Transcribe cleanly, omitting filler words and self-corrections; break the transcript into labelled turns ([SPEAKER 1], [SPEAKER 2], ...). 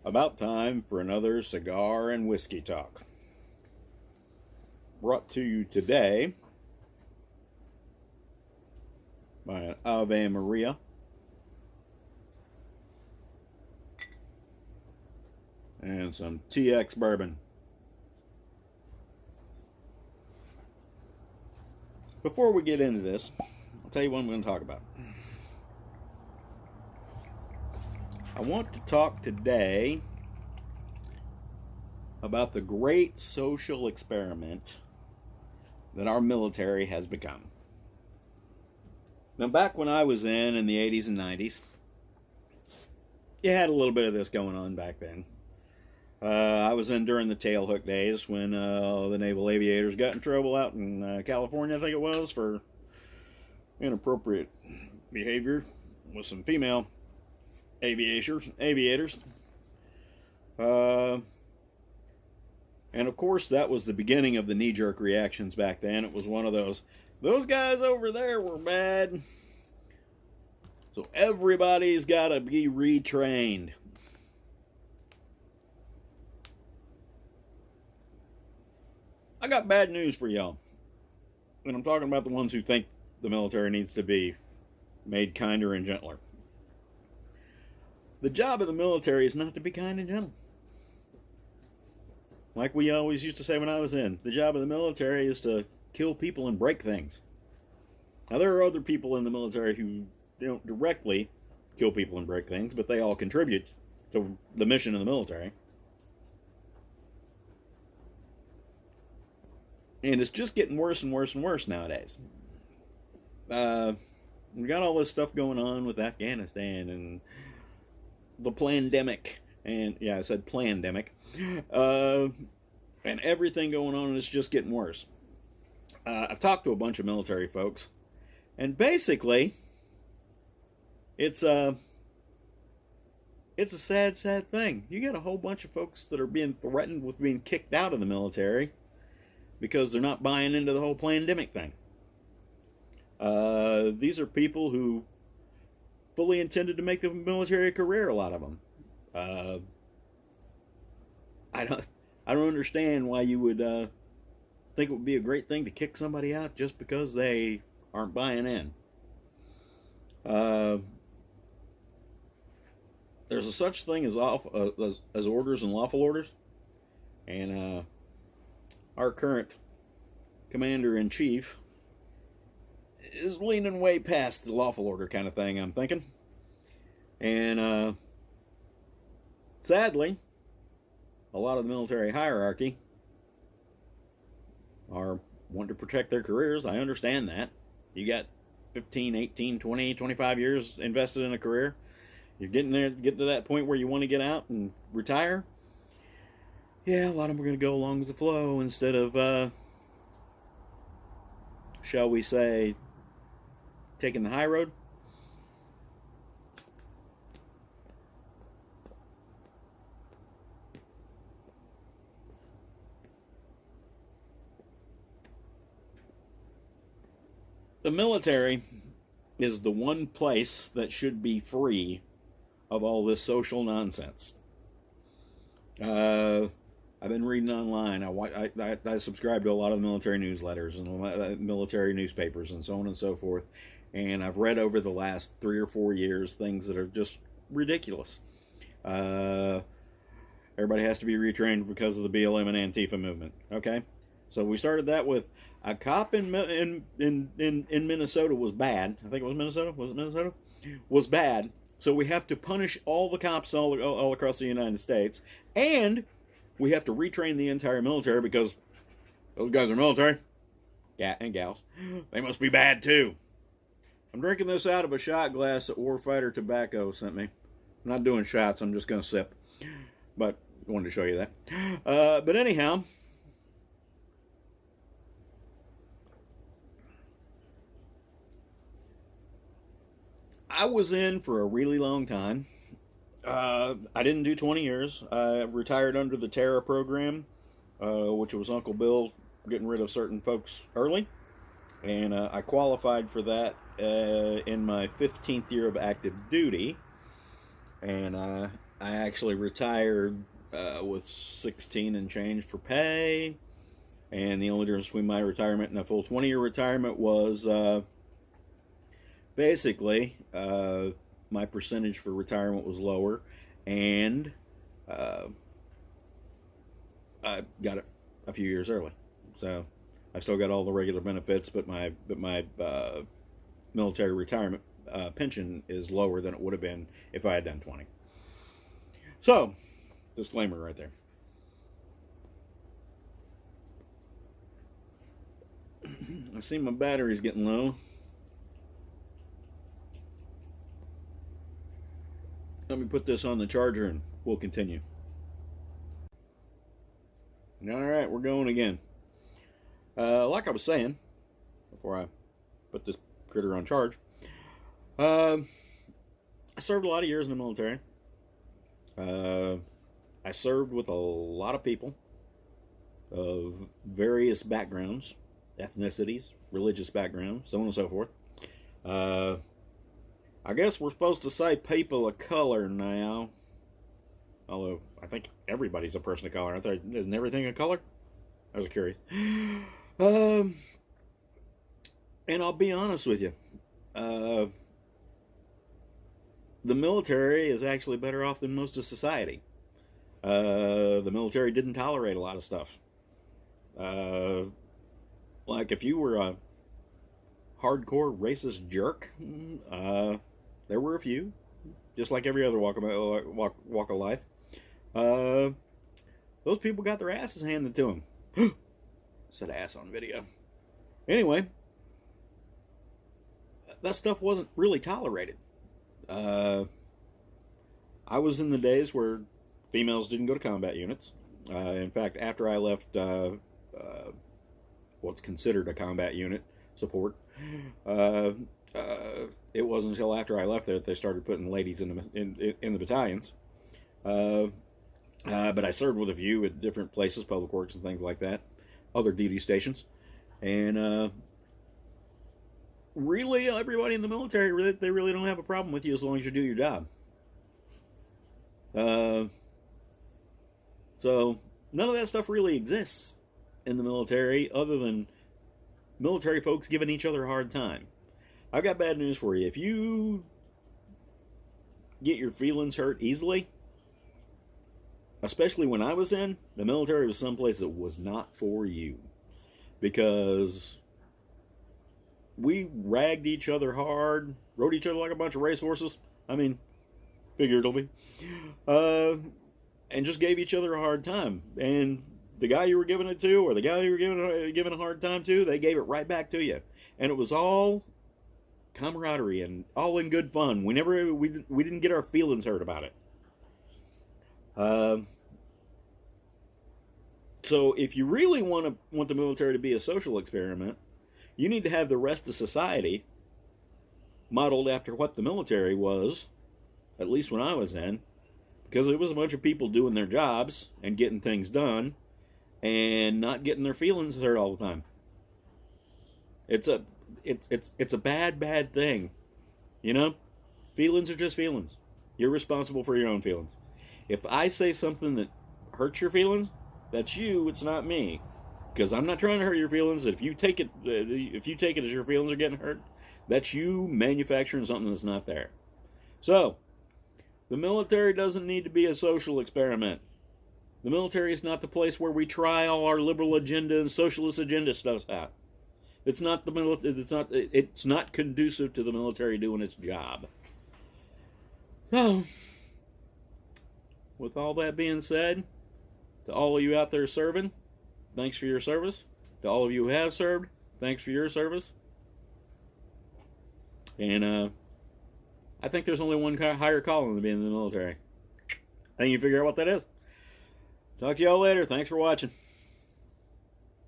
[SPEAKER 1] About time for another cigar and whiskey talk. Brought to you today by an Ave Maria and some TX Bourbon. Before we get into this, I'll tell you what I'm going to talk about. I want to talk today about the great social experiment that our military has become. Now, back when I was in the 80s and 90s, you had a little bit of this going on back then. I was in during the tailhook days when the naval aviators got in trouble out in California, I think it was, for inappropriate behavior with some female aviators. And of course, that was the beginning of the knee-jerk reactions back then. It was one of those guys over there were bad, so everybody's got to be retrained. I got bad news for y'all. And I'm talking about the ones who think the military needs to be made kinder and gentler. The job of the military is not to be kind and gentle. Like we always used to say when I was in, the job of the military is to kill people and break things. Now, there are other people in the military who don't directly kill people and break things, but they all contribute to the mission of the military. And it's just getting worse and worse and worse nowadays. We got all this stuff going on with Afghanistan and the plandemic. And yeah, I said plandemic. And everything going on, and it's just getting worse. I've talked to a bunch of military folks, and basically, it's a sad, sad thing. You got a whole bunch of folks that are being threatened with being kicked out of the military because they're not buying into the whole plandemic thing. These are people who fully intended to make the military a career, a lot of them. I don't understand why you would think it would be a great thing to kick somebody out just because they aren't buying in. There's a such thing as orders and lawful orders, and our current commander-in-chief is leaning way past the lawful order kind of thing, I'm thinking. And sadly, a lot of the military hierarchy are wanting to protect their careers. I understand that. You got 15, 18, 20, 25 years invested in a career. You're getting to that point where you want to get out and retire. Yeah, a lot of them are going to go along with the flow instead of, shall we say, taking the high road. The military is the one place that should be free of all this social nonsense. I've been reading online. I subscribe to a lot of military newsletters and military newspapers and so on and so forth. And I've read over the last 3 or 4 years things that are just ridiculous. Everybody has to be retrained because of the BLM and Antifa movement. Okay, so we started that with a cop in Minnesota was bad. I think it was Minnesota. Was it Minnesota? Was bad. So we have to punish all the cops all across the United States, and we have to retrain the entire military because those guys are military, and gals. They must be bad too. I'm drinking this out of a shot glass that Warfighter Tobacco sent me. I'm not doing shots. I'm just going to sip. But I wanted to show you that. But anyhow, I was in for a really long time. I didn't do 20 years. I retired under the Terra program, which was Uncle Bill getting rid of certain folks early. And I qualified for that in my 15th year of active duty. And I actually retired with 16 and change for pay, and the only difference between my retirement and a full 20-year retirement was basically my percentage for retirement was lower, and I got it a few years early. So I still got all the regular benefits, but my military retirement pension is lower than it would have been if I had done 20. So, disclaimer right there. I see my battery's getting low. Let me put this on the charger and we'll continue. Alright, we're going again. Like I was saying, before I put this critter on charge, I served a lot of years in the military. I served with a lot of people of various backgrounds, ethnicities, religious backgrounds, so on and so forth. I guess we're supposed to say people of color now. Although, I think everybody's a person of color. I thought, isn't everything a color? I was curious. And I'll be honest with you. The military is actually better off than most of society. The military didn't tolerate a lot of stuff. Like if you were a hardcore racist jerk, there were a few, just like every other walk of life. Those people got their asses handed to them. Said ass on video. Anyway, that stuff wasn't really tolerated. I was in the days where females didn't go to combat units. In fact, after I left what's considered a combat unit support, it wasn't until after I left that they started putting ladies in the battalions. But I served with a few at different places, public works and things like that, other duty stations, and really, everybody in the military, they really don't have a problem with you as long as you do your job. So none of that stuff really exists in the military, other than military folks giving each other a hard time. I've got bad news for you. If you get your feelings hurt easily, especially when I was in, the military was someplace that was not for you. Because we ragged each other hard, rode each other like a bunch of racehorses. I mean, figuratively. And just gave each other a hard time. And the guy you were giving it to, or the guy you were giving a hard time to, they gave it right back to you. And it was all camaraderie and all in good fun. We didn't get our feelings hurt about it. So if you really want the military to be a social experiment, you need to have the rest of society modeled after what the military was, at least when I was in, because it was a bunch of people doing their jobs and getting things done and not getting their feelings hurt all the time. It's a bad thing. You know? Feelings are just feelings. You're responsible for your own feelings. If I say something that hurts your feelings, that's you, it's not me. Because I'm not trying to hurt your feelings. If you take it as your feelings are getting hurt, that's you manufacturing something that's not there. So, the military doesn't need to be a social experiment. The military is not the place where we try all our liberal agenda and socialist agenda stuff out. It's not It's not conducive to the military doing its job. So, with all that being said, to all of you out there serving, thanks for your service. To all of you who have served, thanks for your service. And I think there's only one higher calling than being in the military. I think you figure out what that is. Talk to y'all later. Thanks for watching.